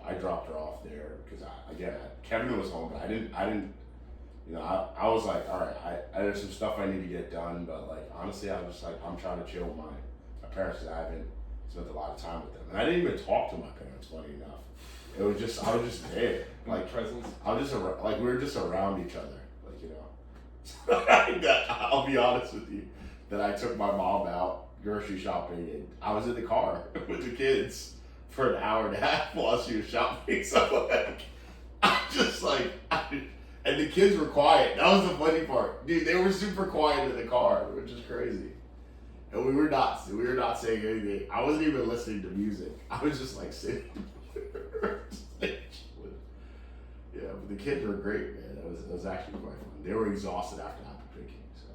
I dropped her off there because Kevin was home, but I didn't. I was like, all right, there's some stuff I need to get done, but like honestly, I was just like, I'm trying to chill with my parents because I haven't spent a lot of time with them, and I didn't even talk to my parents. Funny enough, I was just there, like presence. I was just like we were just around each other, I'll be honest with you, that I took my mom out grocery shopping and I was in the car with the kids for an hour and a half while she was shopping. So like, and the kids were quiet. That was the funny part, dude. They were super quiet in the car, which is crazy. And we were not saying anything. I wasn't even listening to music. I was just like sitting. Yeah, but the kids were great, man. It was actually quite fun. They were exhausted after apple picking, so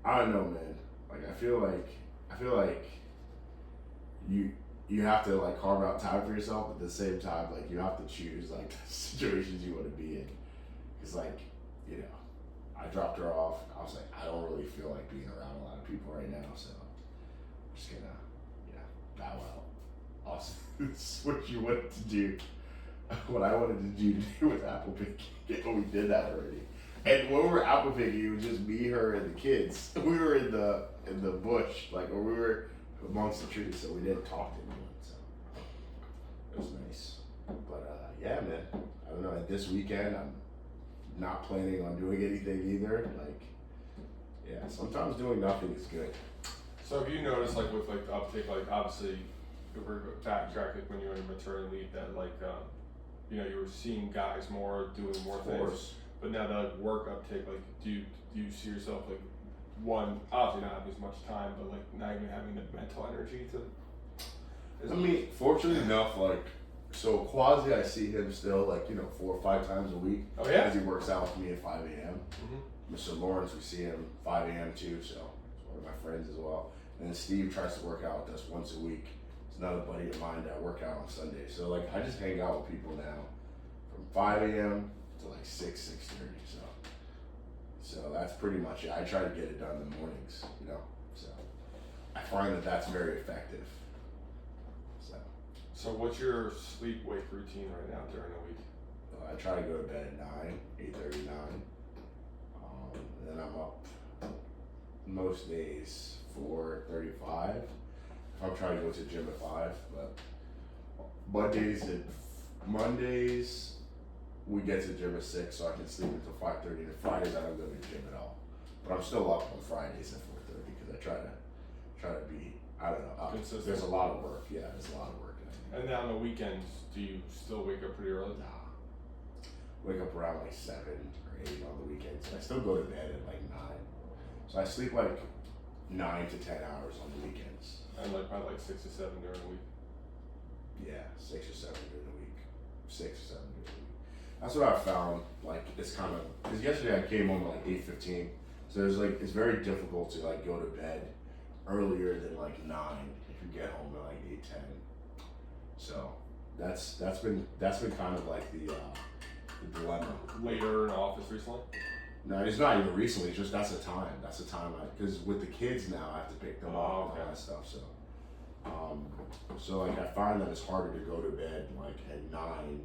I don't know, man. Like I feel like you have to like carve out time for yourself, but at the same time, like you have to choose like the situations you want to be in. It's like, I dropped her off. I was like, I don't really feel like being around a lot of people right now, so I'm just gonna, bow out. Awesome. It's what you wanted to do. What I wanted to do with apple picking. We did that already. And when we were apple picking, it was just me, her, and the kids. We were in the bush, or we were amongst the trees, so we didn't talk to anyone. So it was nice. But yeah, man. I don't know. This weekend, I'm not planning on doing anything either. Sometimes doing nothing is good. So have you noticed, with the uptake, obviously, if we're backtrack, when you were in maternity leave, that you were seeing guys more, doing more things. But now the work uptake, do you see yourself one, obviously not having as much time, but not even having the mental energy to? Fortunately enough, so Quasi, I see him still 4 or 5 times a week. Oh yeah. Because he works out with me at 5 a.m. Mm-hmm. Mr. Lawrence, we see him 5 a.m. too, so he's one of my friends as well. And then Steve tries to work out with us once a week. It's another buddy of mine that work out on Sunday. So I just hang out with people now from 5 a.m. to 6:30. So that's pretty much it. I try to get it done in the mornings, So I find that that's very effective. So what's your sleep-wake routine right now during the week? I try to go to bed at 8:30, 9. And then I'm up most days 4:35. If I'm trying to go to the gym at 5, but Mondays we get to the gym at 6, so I can sleep until 5:30. And Fridays I don't go to the gym at all. But I'm still up on Fridays at 4:30 because I try to be, I don't know. Consistent. There's a lot of work. Yeah, there's a lot of work. And then on the weekends, do you still wake up pretty early? Nah. Wake up around 7 or 8 on the weekends. I still go to bed at 9. So I sleep 9 to 10 hours on the weekends. And probably 6 to 7 during the week. Yeah, 6 or 7 during the week. 6 or 7 during the week. That's what I found. It's kind of, because yesterday I came home at 8:15. So it's very difficult to go to bed earlier than 9 if you get home at 8:10. So that's been kind of the dilemma. Later in office recently? No, it's not even recently. It's just that's the time. Because with the kids now, I have to pick them up and all that stuff. So, I find that it's harder to go to bed at 9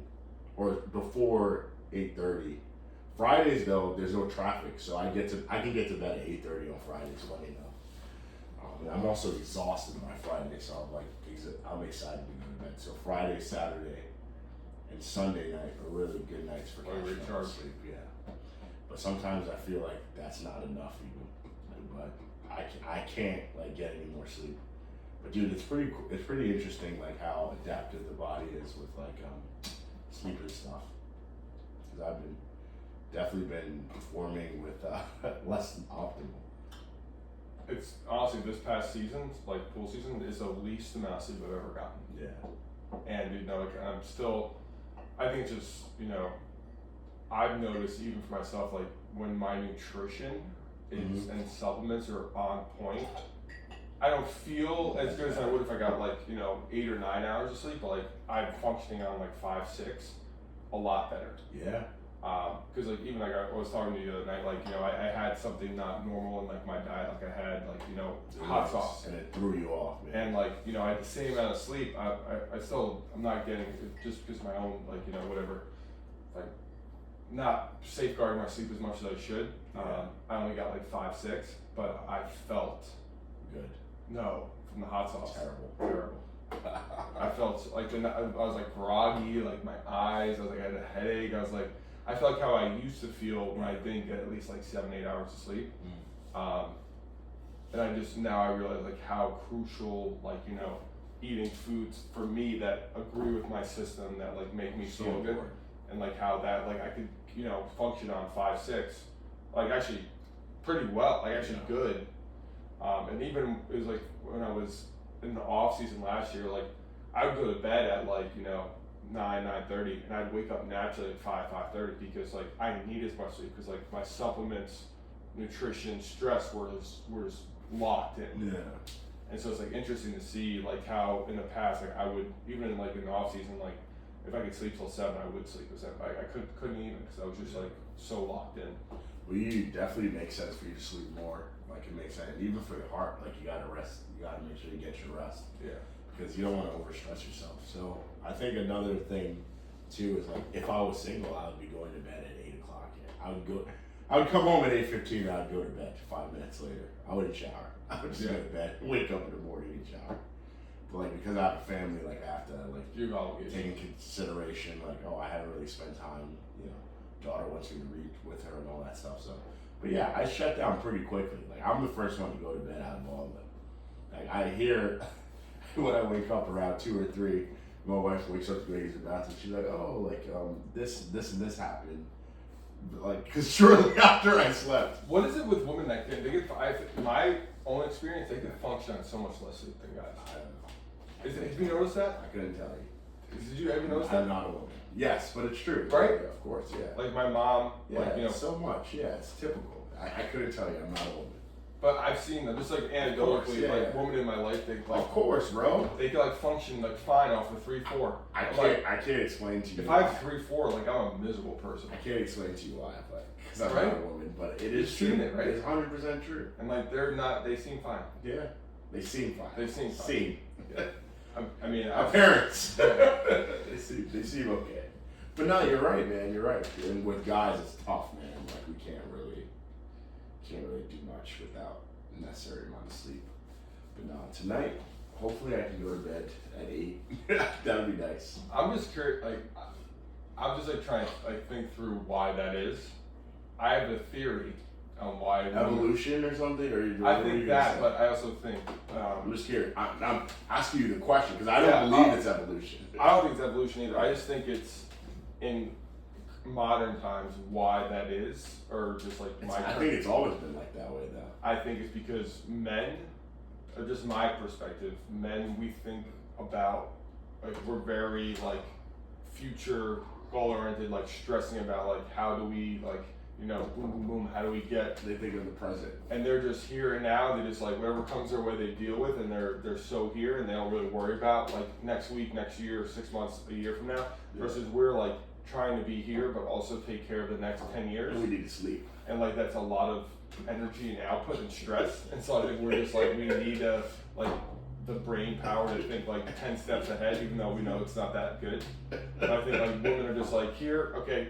or before 8:30. Fridays though, there's no traffic, so I can get to bed at 8:30 on Fridays. Funny enough. I'm also exhausted by Friday, so I'm excited to go to bed. So Friday, Saturday, and Sunday night are really good nights for catching up sleep. Yeah, but sometimes I feel like that's not enough even. But I can't get any more sleep. But dude, it's pretty interesting how adaptive the body is with sleep and stuff. Because I've definitely been performing with less than optimal. It's honestly, this past season, pool season, is the least amount of sleep I've ever gotten. Yeah. And I'm still, I think it's just, I've noticed even for myself, when my nutrition is and supplements are on point, I don't feel as good as I would if I got 8 or 9 hours of sleep, but I'm functioning on 5, 6, a lot better. Yeah. Because like even like I was talking to you the other night, like I had something not normal in like my diet, like I had like hot sauce, and it threw you off, man. and like I had the same amount of sleep. I still I'm not getting it just because my own like whatever, like not safeguarding my sleep as much as I should. I only got like 5, 6, but I felt good. No, from the hot sauce. Terrible. I felt like I was like groggy, like my eyes. I was like I had a headache. I was like I felt like how I used to feel when I didn't get at least like 7, 8 hours of sleep. And I just now I realize like how crucial like eating foods for me that agree with my system that like make me feel good, and like how that like I could function on 5, 6, like actually pretty well, like actually good. And even it was like when I was in the off season last year, like I would go to bed at like 9:30, and I'd wake up naturally at 5:30 because like I didn't need as much sleep because like my supplements, nutrition, stress were just locked in. Yeah. And so it's like interesting to see like how in the past like I would even like in the off season like if I could sleep till 7 I would sleep at 7. I couldn't even because I was just like so locked in. Well, you definitely makes sense for you to sleep more. Like it makes sense, even for your heart. Like you gotta rest. You gotta make sure you get your rest. Yeah. Because you don't want to overstress yourself. So I think another thing too is like if I was single, I would be going to bed at 8 o'clock. I would come home at 8:15 and I'd go to bed 5 minutes later. I wouldn't shower. I would just go to bed, wake up in the morning and shower. But like because I have a family, like I have to like take in consideration like I haven't really spent time. Daughter wants me to read with her and all that stuff. So, but yeah, I shut down pretty quickly. Like I'm the first one to go to bed out of all of them. Like I hear when I wake up around 2 or 3, my wife wakes up to go use the bathroom. She's like, "Oh, like this and this happened." Like, cause shortly after I slept. What is it with women that they get? My own experience, they can function on so much less sleep than guys. I don't know. Have you noticed that? I couldn't tell you. Did you ever notice that? I'm not a woman. Yes, but it's true. Right? Yeah, of course, yeah. Like my mom, Yeah, so much. Yeah, it's typical. I couldn't tell you. I'm not a woman. But I've seen them, just like anecdotally, like women in my life, they like, of course, bro. They can like function like fine off of 3, 4. I can't explain to you. If I have 3, 4, like I'm a miserable person. I can't explain to you why, but because I'm right? not a woman. But it is You've true. seen it, right? It's 100% true. And like they seem fine. Yeah, they seem fine. They seem fine. Seem. I mean, our parents. they seem okay. But no, you're right, man. You're right. And with guys, it's tough, man. Like we can't really do much without the necessary amount of sleep. But no, tonight, hopefully, I can go to bed at 8. That would be nice. I'm just curious. Like, I'm just like trying to like think through why that is. I have a theory on why evolution or something, or I think that, but I also think I'm just curious. I'm asking you the question because I don't believe it's evolution. I don't think it's evolution either. I just think it's in modern times why that is, or just like I think it's always been like that way, though. I think it's because men, or just my perspective, men we think about like we're very like future goal oriented, like stressing about like how do we like. Boom, boom, boom, how do we get... They think of the present. And they're just here and now, they just like, whatever comes their way, they deal with, and they're so here, and they don't really worry about, like, next week, next year, 6 months, a year from now, versus we're, like, trying to be here, but also take care of the next 10 years. And we need to sleep. And, like, that's a lot of energy and output and stress, and so I think we're just, like, we need to, like, the brain power to think, like, 10 steps ahead, even though we know it's not that good. But I think, like, women are just like, here, okay,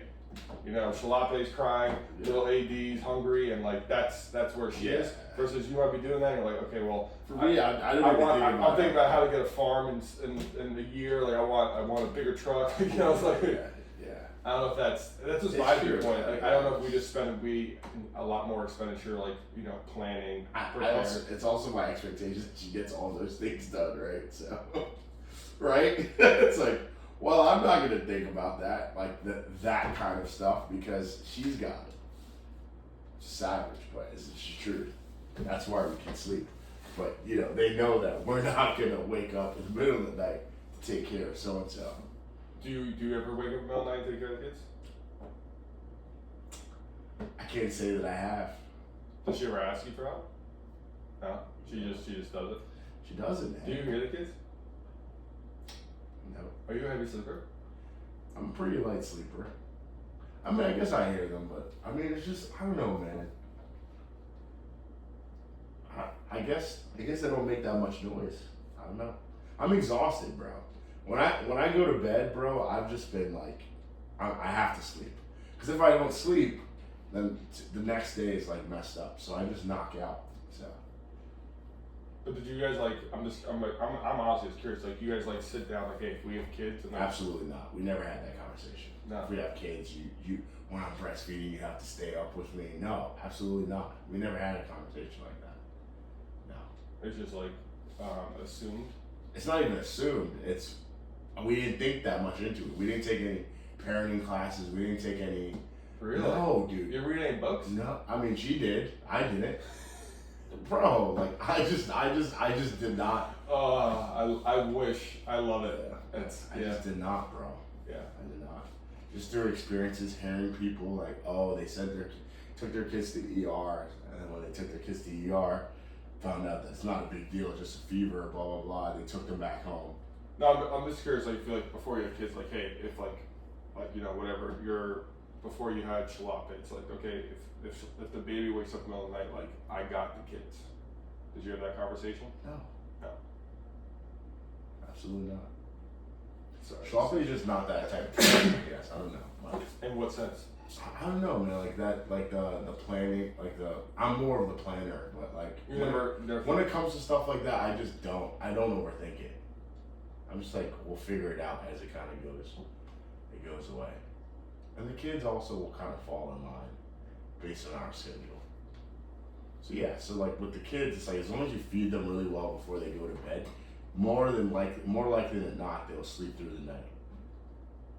Shalape's crying, little AD's hungry, and like that's where she is. Versus you might be doing that, and you're like, okay, well, for me, I'm thinking about how to get a farm in a year. Like I want a bigger truck. It's like I don't know if that's just my viewpoint. Like I don't know if we just spend a lot more expenditure, like planning. It's also my expectation that she gets all those things done, right? So, right? It's like. Well, I'm not going to think about that, like that kind of stuff, because she's got it. It's savage, but it's the truth. That's why we can sleep. But, they know that we're not going to wake up in the middle of the night to take care of so-and-so. Do you ever wake up in the middle of the night to take care of the kids? I can't say that I have. Does she ever ask you for help? No? She just does it? She doesn't, man. Do you hear the kids? No. Are you a heavy sleeper? I'm a pretty light sleeper. I mean, I guess I hear them, but I mean, it's just, I don't know, man. I guess they don't make that much noise. I don't know. I'm exhausted, bro. When I go to bed, bro, I've just been like, I have to sleep. Because if I don't sleep, then the next day is like messed up. So I just knock out. So. But did you guys like? I'm honestly just curious. Like, you guys like sit down like, hey, if we have kids? And Absolutely not. We never had that conversation. No. If we have kids, you when I'm breastfeeding, you have to stay up with me. No, absolutely not. We never had a conversation like that. No. It's just like assumed. It's not even assumed. We didn't think that much into it. We didn't take any parenting classes. We didn't take any. Really? No, dude. You didn't read any books? No, I mean she did. I didn't. Bro, like I just did not. I wish. I love it. I just did not, bro. Yeah, I did not. Just through experiences, hearing people like, oh, they said took their kids to ER, and then when they took their kids to ER, found out that it's not a big deal, just a fever, blah blah blah. They took them back home. No, I'm just curious. Like, feel like before you have kids, like, hey, if like you know, whatever before you had Shalop, it's like, okay, if the baby wakes up in the middle of the night, like, I got the kids. Did you have that conversation? No. Absolutely not. Sorry. Shalop is just not that type of person, I guess. I don't know. But in what sense? I don't know, man. Like that, like the planning, I'm more of the planner, but like when it comes to stuff like that, I don't overthink it. I'm just like, we'll figure it out as it kind of goes away. And the kids also will kind of fall in line based on our schedule. So yeah, so like with the kids, it's like as long as you feed them really well before they go to bed, more likely than not, they'll sleep through the night.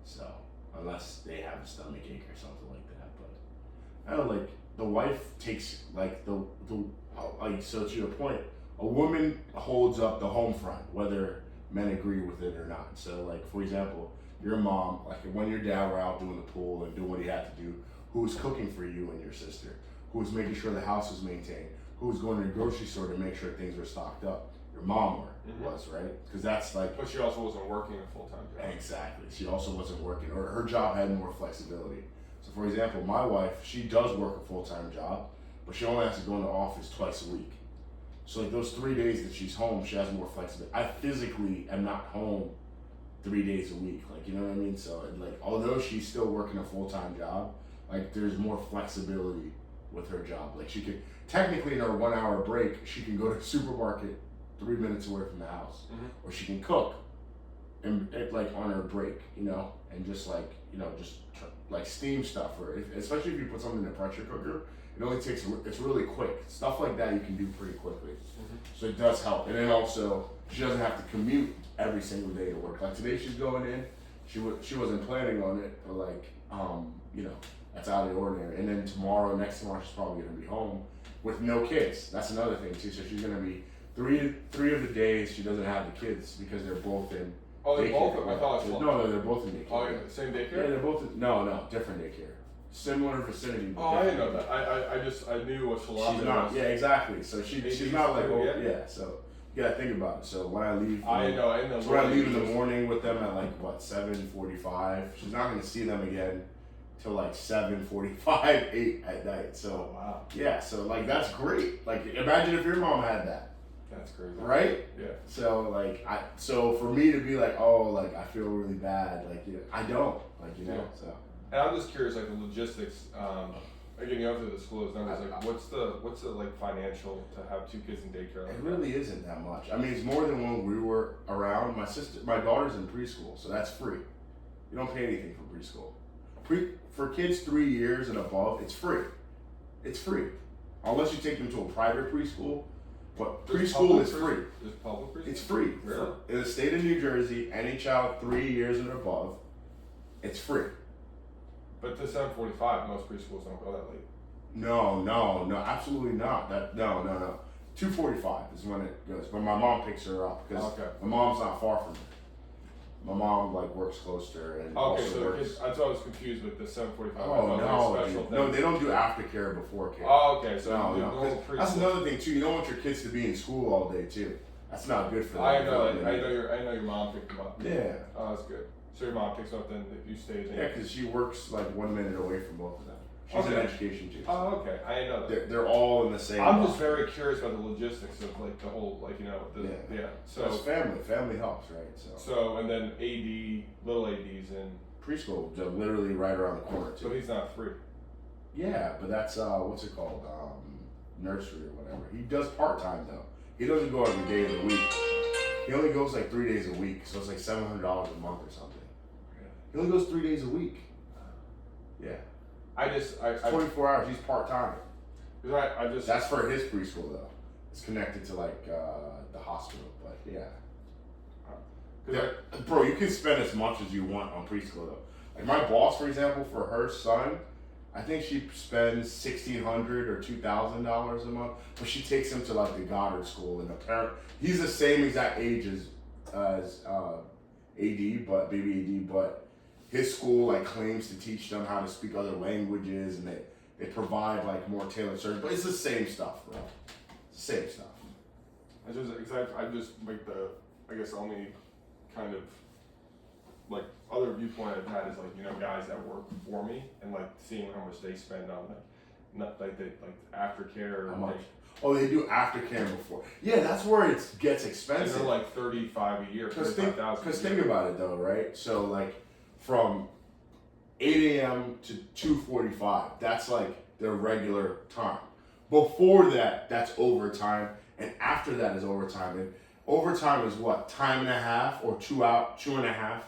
So unless they have a stomach ache or something like that, but I don't know, like the wife takes like so to your point, a woman holds up the home front, whether men agree with it or not. So like for example, your mom, like when your dad were out doing the pool and doing what he had to do, who was cooking for you and your sister, who was making sure the house was maintained, who was going to the grocery store to make sure things were stocked up. Your mom was, right? Because that's like. But she also wasn't working a full-time job. Exactly. She also wasn't working, or her job had more flexibility. So, for example, my wife, she does work a full-time job, but she only has to go in the office twice a week. So, like those 3 days that she's home, she has more flexibility. I physically am not home 3 days a week, like, you know what I mean? So, like, although she's still working a full-time job, like, there's more flexibility with her job. Like, she could technically in her 1 hour break, she can go to the supermarket 3 minutes away from the house, or she can cook and like on her break, you know, and just like, you know, just like steam stuff, or especially if you put something in a pressure cooker, it only takes, it's really quick. Stuff like that you can do pretty quickly. So it does help. And then also she doesn't have to commute every single day to work. Like today she's going in, she wasn't planning on it, but like you know, that's out of the ordinary. And then next tomorrow she's probably gonna be home with no kids. That's another thing too. So she's gonna be three of the days she doesn't have the kids because they're both in. Oh, they're daycare. both. I thought it was No, they're both in daycare. Oh, yeah, same daycare. Yeah, they're both. No, different daycare. Similar vicinity. Oh, I didn't know that. I knew what Shalom She's not. Yeah, exactly. So she's not like. Yeah. So you gotta think about it. So when I leave. I know. So when I leave in the morning with them at like what 7:45, she's not gonna see them again till like 7:45, 8 at night. So wow. Yeah. So like that's great. Like imagine if your mom had that. That's crazy. Right? Yeah. So like so for me to be like, oh, like I feel really bad, like, you know, I don't, like, you know. Yeah. So. And I'm just curious, like the logistics. Again, you have to disclose numbers. Like, what's the like financial to have 2 kids in daycare? Like it really isn't that much. I mean, it's more than when we were around. My daughter's in preschool, so that's free. You don't pay anything for preschool. For kids 3 years and above, it's free. It's free, unless you take them to a private preschool. But preschool is free. Is public preschool? It's free. Really? In the state of New Jersey, any child 3 years and above, it's free. But to 7:45, most preschools don't go that late. No, absolutely not. No. 2:45 is when it goes. But my mom picks her up because my mom's not far from her. My mom like works close to her and also works. That's why I was confused with the 7:45. Oh no, they don't do aftercare before care. Oh, okay. So no. That's another thing too. You don't want your kids to be in school all day too. That's not good for them. I know your mom picked them up. Yeah. Oh, that's good. So your mom picks them up, then you stay there. Yeah, because she works like 1 minute away from both of them. She's in education too. Oh, okay. I didn't know that. They're all in the same. I'm just very curious about the logistics of like the whole So it's family helps, right? So and then little AD's in preschool, just literally right around the corner too. So he's not 3. Yeah, but that's what's it called? Nursery or whatever. He does part-time though. He doesn't go every day of the week. He only goes like 3 days a week, so it's like $700 a month or something. Yeah. He only goes 3 days a week. Yeah. It's 24 hours. He's part-time. Because that's for his preschool though. It's connected to like the hospital, but yeah. Bro, you can spend as much as you want on preschool though. Like my boss, for example, for her son, I think she spends $1,600 or $2,000 a month, but she takes him to like the Goddard school, and he's the same exact age as AD, but baby AD, but his school like claims to teach them how to speak other languages, and they provide like more tailored service, but it's the same stuff, bro. It's the same stuff. I just like I guess the only kind of like other viewpoint I've had is like guys that work for me and like seeing how much they spend on like aftercare. How much? Oh, they do aftercare before. Yeah, that's where it gets expensive. And they're like $35 a year. Because think about it though, right? So like from 8 a.m. to 2:45, that's like their regular time. Before that, that's overtime, and after that is overtime. And overtime is what, time and a half or 2 and a half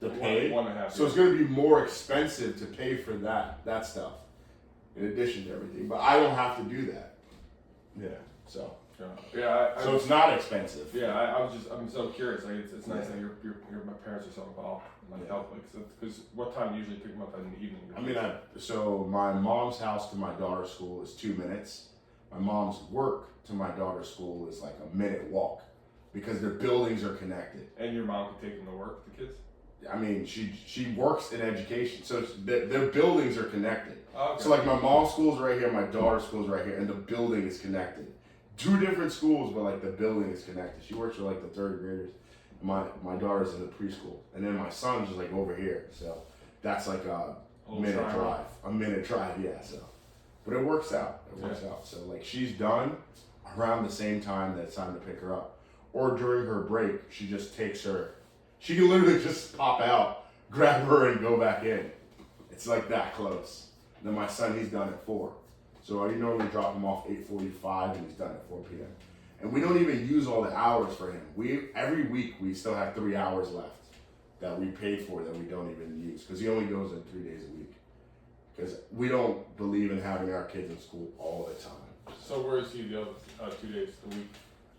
to pay. 1.5. So it's going to be more expensive to pay for that stuff, in addition to everything. But I don't have to do that. Yeah. So. Yeah. So it's not expensive. Yeah. I'm so curious. Like it's nice that my parents are so involved and like help. Like because what time do you usually pick them up in the evening? I mean, so my mom's house to my daughter's school is 2 minutes. My mom's work to my daughter's school is like a minute walk, because their buildings are connected. And your mom can take them to work, the kids? I mean, she works in education, so their buildings are connected. Okay. So like my mom's school's right here, my daughter's school's right here, and the building is connected. 2 different schools, but like the building is connected. She works with like the 3rd graders. My daughter's in the preschool, and then my son's just like over here. So that's like a minute drive. A minute drive, yeah. So, but it works out. It works out. So like she's done around the same time that it's time to pick her up, or during her break, she just takes her. She can literally just pop out, grab her, and go back in. It's like that close. And then my son, he's done at 4. So I normally drop him off 8:45, and he's done at 4 p.m. And we don't even use all the hours for him. Every week we still have 3 hours left that we paid for that we don't even use, because he only goes in 3 days a week. Because we don't believe in having our kids in school all the time. So where is he the other 2 days a week?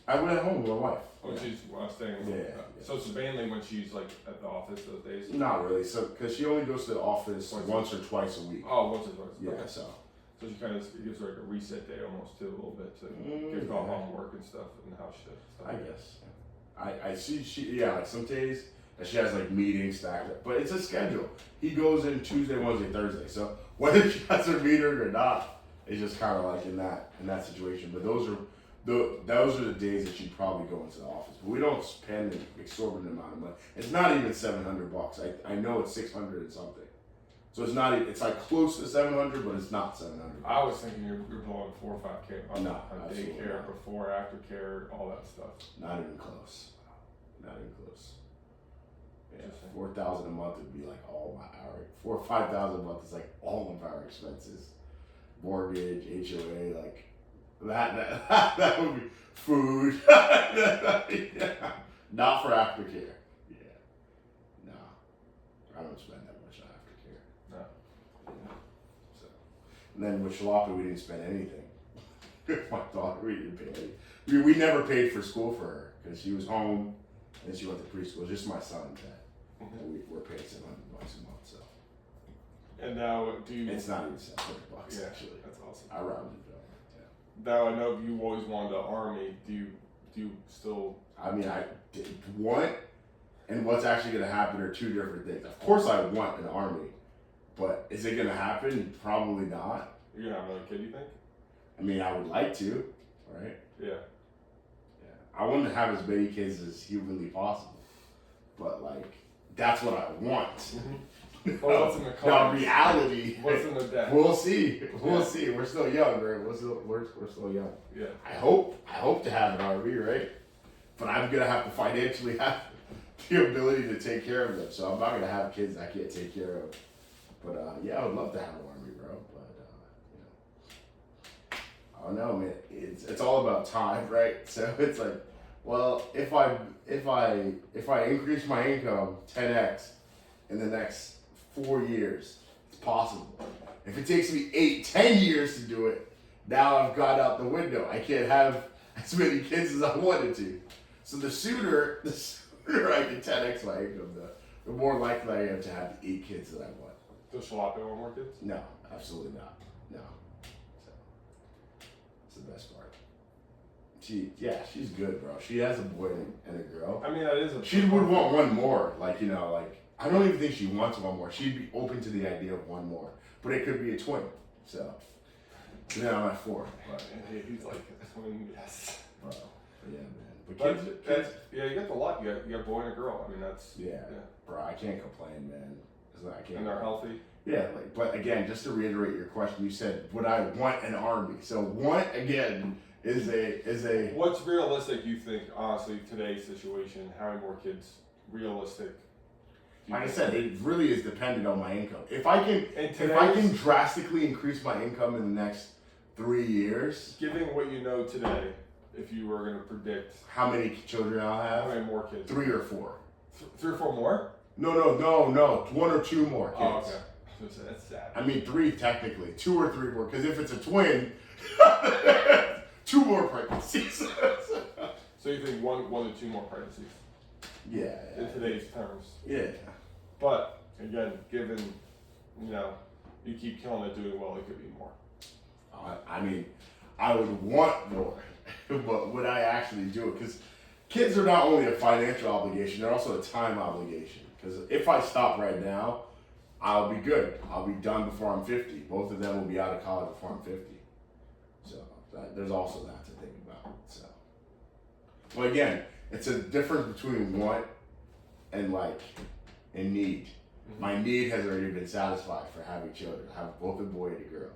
I went at home with my wife. Oh, yeah. She's staying at home. Yeah. So it's mainly when she's like at the office those days? Not really. So because she only goes to the office once or twice a week. Oh, once or twice. Yeah. Okay. So she kind of gives her like a reset day almost too, a little bit to get off homework and stuff and house shit. I guess. I see. Like some days that she has like meetings stacked up, but it's a schedule. He goes in Tuesday, Wednesday, Thursday. So whether she has her meeting or not, it's just kind of like in that situation. But those are the days that she'd probably go into the office. But we don't spend an exorbitant amount of money. It's not even $700. I know it's 600 and something. So it's not. It's like close to 700, but it's not 700. I was thinking you're blowing 4 or 5K on daycare, not. before, after care, all that stuff. Not even close. Not even close. Yeah, 4,000 a month would be like all my hour. 4,000 or 5,000 a month is like all of our expenses, mortgage, HOA, like that would be food. Yeah. Not for aftercare. Yeah, no, I don't spend that much on aftercare. No. Yeah. So, and then with Shalapa, we didn't spend anything. My daughter, we didn't pay any. We never paid for school for her because she was home and she went to preschool. Just my son that we're paying $700 a month. So. And now, do you? It's not even $700 yeah, actually. That's awesome. I rounded it up. Now I know you always wanted the Army. Do you still? I mean, I want, and what's actually going to happen are 2 different things. Of course, I want an Army, but is it going to happen? Probably not. You're gonna have another kid, you think? I mean, I would like to, right? Yeah. Yeah. I want to have as many kids as humanly possible, but like that's what I want. Mm-hmm. Well, what's in the cards? Now, reality. What's in the deck? We'll see. We'll see. We're still young, right? We're still young. Yeah. I hope to have an RV, right? But I'm gonna have to financially have the ability to take care of them. So I'm not gonna have kids I can't take care of. But yeah, I would love to have an RV, bro. But I don't know, man. It's all about time, right? So it's like, well, if I increase my income 10x in the next 4 years, it's possible. If it takes me 8-10 years to do it, now I've got out the window. I can't have as many kids as I wanted to. So the sooner I can 10x my income, the more likely I am to have the 8 kids that I want. Does Jalopy want more kids? No, absolutely not. No. So, it's the best part. She's good, bro. She has a boy and a girl. I mean, that is a... She would want one more. Like, I don't even think she wants one more. She'd be open to the idea of one more. But it could be a twin. So now I'm at 4. But, he's like, a twin, yes. but yeah, man. But kids, yeah, you got the luck. You got a boy and a girl. I mean, that's... Yeah. Bro, I can't complain, man. I can't. And they're healthy. Yeah, but again, just to reiterate your question, you said, would I want an army? So want, again, is a... What's realistic, you think, honestly, today's situation, having more kids, realistic? Like I said, it really is dependent on my income. If I can drastically increase my income in the next 3 years... Given what you know today, if you were going to predict... How many children I'll have? How many more kids? 3 or 4. 3 or 4 more? No. 1 or 2 more kids. Oh, okay. That's sad. I mean, 3 technically. 2 or 3 more. Because if it's a twin, 2 more pregnancies. So you think one to 2 more pregnancies? Yeah. In today's terms. Yeah. But again, given you keep killing it, doing well, it could be more. I mean, I would want more, but would I actually do it? Because kids are not only a financial obligation; they're also a time obligation. Because if I stop right now, I'll be good. I'll be done before I'm 50. Both of them will be out of college before I'm 50. So there's also that to think about. So, well, again, it's a difference between want and need. Mm-hmm. My need has already been satisfied for having children. I have both a boy and a girl.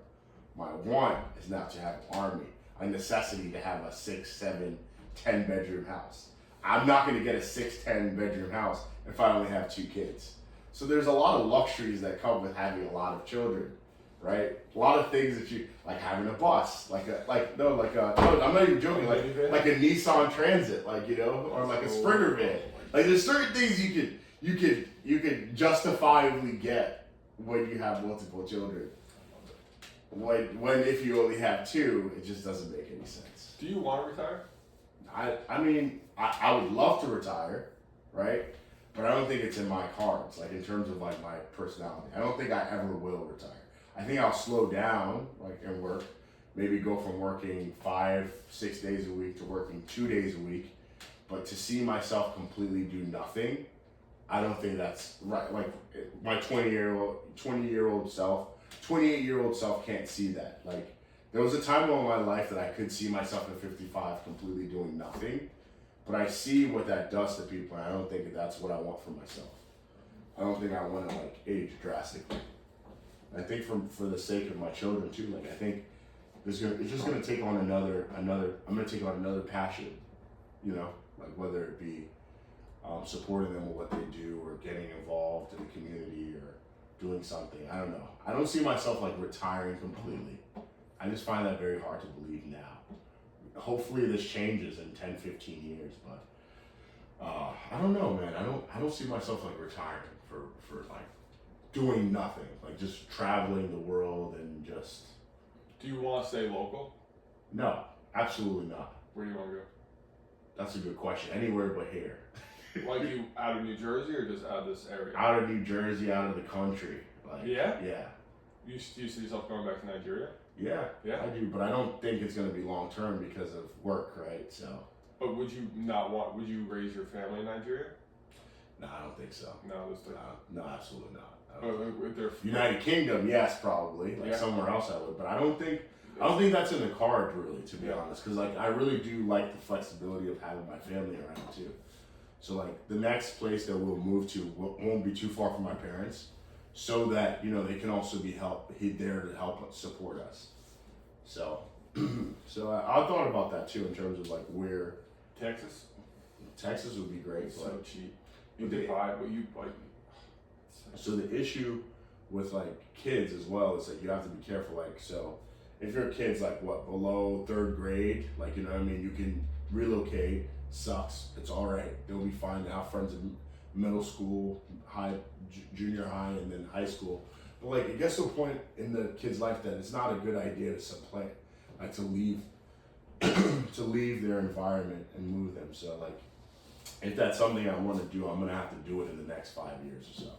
My want is now to have an army, a necessity to have a 6, 7, 10 bedroom house. I'm not going to get a 6, 10 bedroom house if I only have 2 kids. So there's a lot of luxuries that come with having a lot of children, right? A lot of things that you like having a bus, no, I'm not even joking, like a Nissan Transit, or like a Sprinter van. Like there's certain things you could justifiably get when you have multiple children. When if you only have 2, it just doesn't make any sense. Do you want to retire? I mean, I would love to retire, right? But I don't think it's in my cards, like in terms of my personality. I don't think I ever will retire. I think I'll slow down, and work. Maybe go from working 5, 6 days a week to working 2 days a week. But to see myself completely do nothing, I don't think that's right. Like my 20-year-old self, 28-year-old self can't see that. Like there was a time in my life that I could see myself at 55 completely doing nothing. But I see what that does to people, and I don't think that's what I want for myself. I don't think I want to age drastically. I think for the sake of my children too. I think it's just gonna take on another. I'm gonna take on another passion, whether it be supporting them with what they do or getting involved in the community or doing something. I don't know. I don't see myself retiring completely. I just find that very hard to believe now. Hopefully this changes in 10, 15 years, but I don't know, man. I don't see myself retiring for doing nothing, just traveling the world and just. Do you want to stay local? No, absolutely not. Where do you want to go? That's a good question. Anywhere but here. Like you out of New Jersey or just out of this area? Out of New Jersey, out of the country. Yeah? Yeah. You see yourself going back to Nigeria? Yeah, I do, but I don't think it's going to be long term because of work, right? So. But would you would you raise your family in Nigeria? No, I don't think so. No, absolutely not. United Kingdom, yes, probably. Somewhere else I would, but I don't think I don't think that's in the card really, to be honest, because like I really do like the flexibility of having my family around too. So like the next place that we'll move to won't be too far from my parents, so that they can also be there to help support us. So, so I thought about that too in terms of like where Texas would be great. It's so cheap. You divide what you like. So the issue with like kids as well is like you have to be careful. Like so, if your kid's like below 3rd grade, like you can relocate. Sucks. It's all right. They'll be fine. They have friends in middle school, junior high, and then high school. But like it gets to a point in the kid's life that it's not a good idea to supplant, like to leave, to leave their environment and move them. So like, if that's something I want to do, I'm gonna have to do it in the next 5 years or so.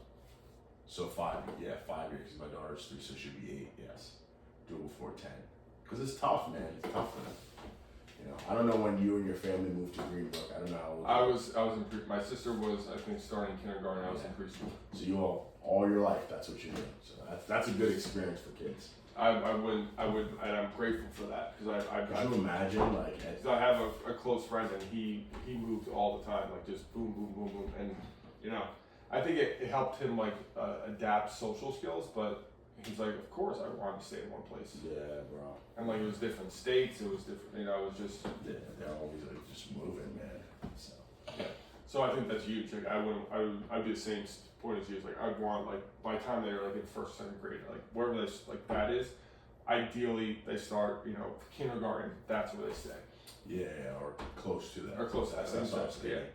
So 5 years. Because my daughter's 3, so she'll be 8. Yes, do it before 10. Because it's tough, man. It's tough for them. I don't know when you and your family moved to Greenbrook. I don't know how old I was in my sister was, I think, starting kindergarten. I was in preschool. So you all your life, that's what you do. So that's a good experience for kids. I would, and I'm grateful for that because Could you imagine like? I have a close friend and he moved all the time, like just boom, boom, boom, boom, and I think it helped him like adapt social skills, but. He's like, of course I wanted to stay in one place. Yeah, bro. And like it was different states, it was different, it was just. Yeah, they're always like just moving, man. So. Yeah. So I think that's huge. Like I'd be the same point as you. Like I'd want like by the time they're like in 1st, 2nd grade, like wherever they like that is, ideally they start, kindergarten. That's where they stay. Yeah, or close to that. Or close to that. That's what I'm saying.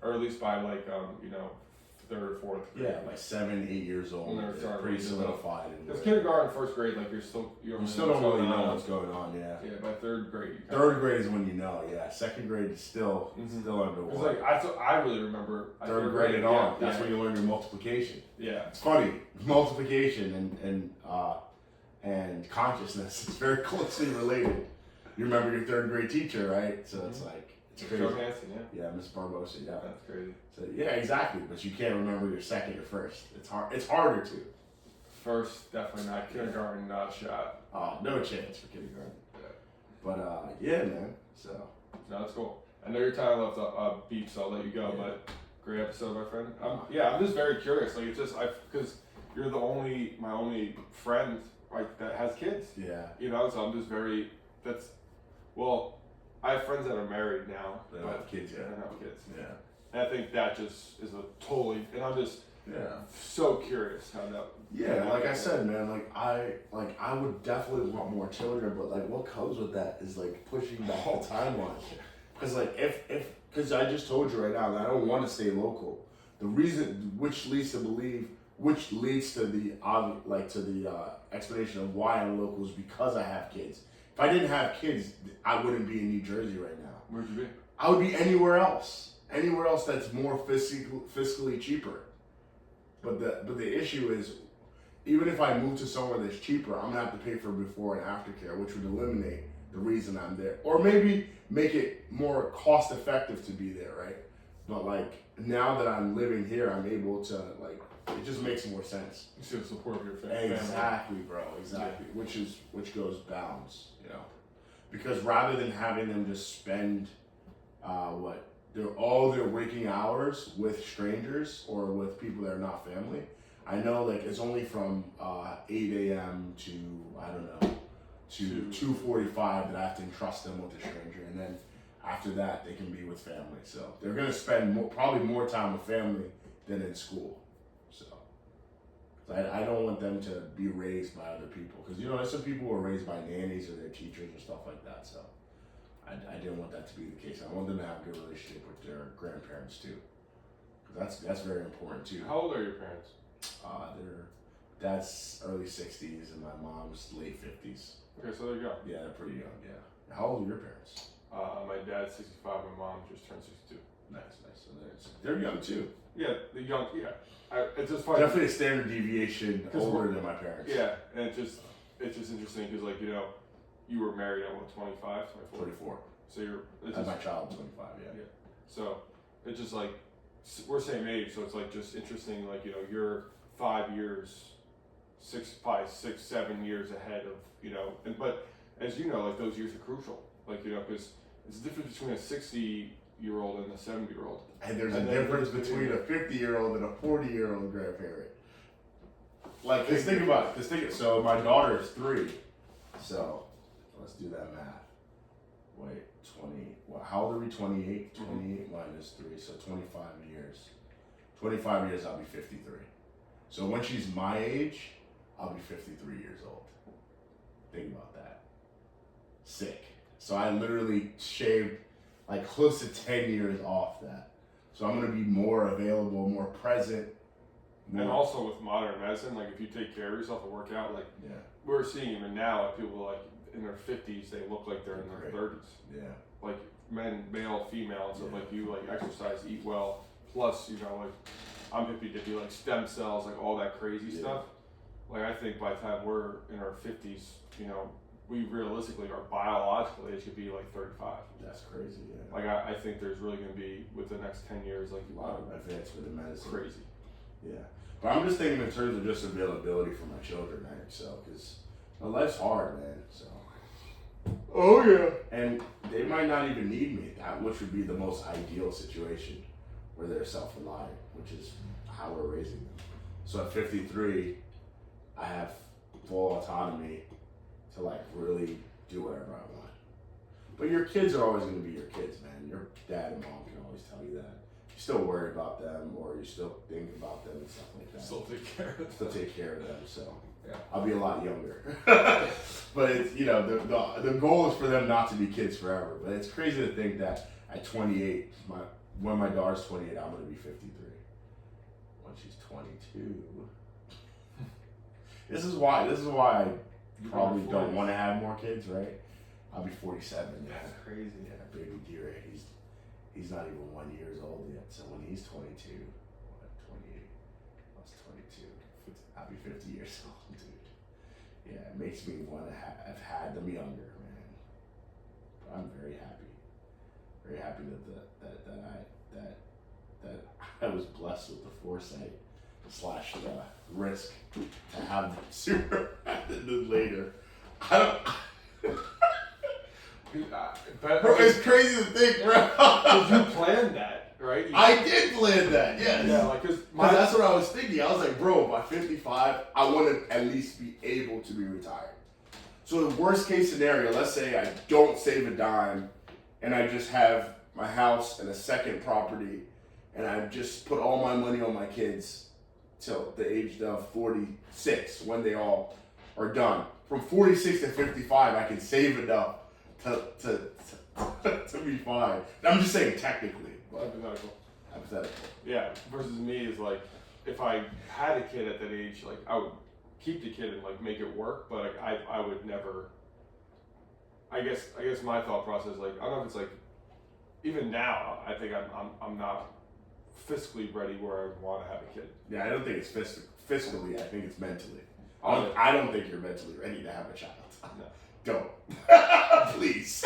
Or at least by like 3rd or 4th grade. Yeah, like 7, 8 years old. They're pretty solidified. Because kindergarten, 1st grade, like you still don't really know what's going on. Yeah. Yeah, by 3rd grade. 3rd grade is when you know. Yeah, 2nd grade is still underwater. Because like I really remember 3rd grade and on. That's when you learn your multiplication. Yeah. It's funny, multiplication and consciousness is very closely related. You remember your 3rd grade teacher, right? So it's like. It's crazy. Hansen, yeah, Miss Barbosa, yeah. That's crazy. So yeah, exactly. But you can't remember your 2nd or 1st. It's hard. It's harder to. 1st, definitely not. Kindergarten, not a shot. Oh, no chance for kindergarten. Yeah. But yeah, man. So. No, that's cool. I know your time left beat, so I'll let you go. Yeah. But great episode, my friend. I'm just very curious. Like it's just because you're my only friend like that has kids. Yeah. So I'm just very. I have friends that are married now. They don't have kids yet. They don't have kids. Yeah. And I think that just is and I'm just so curious how that. Yeah, like I said, man, like I would definitely want more children, but like what comes with that is like pushing back the timeline. Because like because I just told you right now that I don't want to stay local. The reason, which leads to the explanation of why I'm local is because I have kids. If I didn't have kids, I wouldn't be in New Jersey right now. Where'd you be? I would be anywhere else that's more fiscally cheaper. But the issue is, even if I move to somewhere that's cheaper, I'm gonna have to pay for before and after care, which would eliminate the reason I'm there, or maybe make it more cost effective to be there, right? But like now that I'm living here, I'm able to like. It just makes more sense. You see the support of your family. Exactly, bro. Exactly. Yeah. Which goes bounds, because rather than having them just spend all their waking hours with strangers or with people that are not family. I know like it's only from 8 a.m. to I don't know to 2:45 that I have to entrust them with a stranger, and then after that they can be with family. So they're gonna spend probably more time with family than in school. So I don't want them to be raised by other people, because there's some people who are raised by nannies or their teachers or stuff like that. So I didn't want that to be the case. I want them to have a good relationship with their grandparents too, because that's very important too. How old are your parents? Their dad's early 60s and my mom's late 50s. Okay, so they're young. Yeah, they're pretty young. Yeah. How old are your parents? My dad's 65. My mom just turned 62. Nice. So they're young too. Yeah, the young. Yeah. It's just funny. Definitely a standard deviation older than my parents. Yeah, and it's just interesting because you were married at what, 25, 24. So my child 25. Yeah. So it's just like we're same age, so it's like just interesting. Like you're 5 years, 6, 7 years ahead of but as you know, like those years are crucial. Like, you know, because it's the difference between a 60-year-old and a 70-year-old. And there's a difference between a 50-year-old and a 40-year-old grandparent. Like, just think about it. So my daughter is 3. So let's do that math. Wait, 20. Well, how old are we? 28. 28 minus 3, so 25 years. 25 years, I'll be 53. So when she's my age, I'll be 53 years old. Think about that. Sick. So I literally shaved like close to 10 years off that. So I'm gonna be more available, more present. And also with modern medicine, like if you take care of yourself and work out, like we're seeing even now, like people like in their 50s, they look like they're in their 30s. Yeah. Like men, male, female, and stuff like you, like exercise, eat well. Plus, you know, like I'm hippy dippy, like stem cells, like all that crazy stuff. Like I think by the time we're in our 50s, you know, we realistically, our biological age could be like 35. That's crazy, yeah. Like I think there's really going to be, with the next 10 years, like a lot of advancement in medicine. Crazy. Yeah. But I'm just thinking in terms of just availability for my children, man. So, because my life's hard, man. So. Oh, yeah. And they might not even need me, which would be the most ideal situation where they're self-reliant, which is how we're raising them. So at 53, I have full autonomy to like really do whatever I want. But your kids are always going to be your kids, man. Your dad and mom can always tell you that. You still worry about them, or you still think about them and stuff like that. Still take care of them. Still take care of them. So yeah. I'll be a lot younger. But it's, you know, the goal is for them not to be kids forever. But it's crazy to think that at 28, when my daughter's 28, I'm going to be 53. When she's 22. This is why I probably don't want to have more kids, right? I'll be 47. That's crazy. Yeah, baby Adedire, he's not even 1 year old yet. So when he's 22, 28 plus 22, I'll be 50 years old, dude. Yeah, it makes me want to have had them younger, man. But I'm very happy. Very happy that I was blessed with the foresight / the risk to have them sooner rather than later. Bro, it's crazy to think, bro. Because you planned that, right? I did plan that, yes. Yeah, like, because that's what I was thinking. I was like, bro, by 55, I want to at least be able to be retired. So the worst case scenario, let's say I don't save a dime and I just have my house and a second property and I just put all my money on my kids till the age of 46 when they all are done. From 46 to 55, I can save enough to be fine. I'm just saying technically. But hypothetical. Yeah, versus me is like, if I had a kid at that age, like I would keep the kid and like make it work, but like I would never. I guess my thought process, like I don't know if it's like, even now I think I'm not fiscally ready where I want to have a kid. Yeah, I don't think it's fiscally. I think it's mentally. I don't think you're mentally ready to have a child. No. Don't. Please.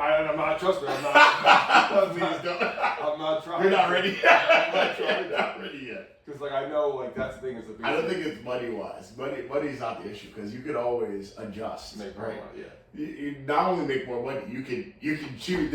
I'm not, trust me, I'm not. Please don't. I'm not trying. You're not ready. I'm not trying. You're not ready yet. Because like I know like that's the thing is the biggest. I don't think it's money-wise. Money's not the issue because you could always adjust. Make more money, yeah. You not only make more money, you can choose.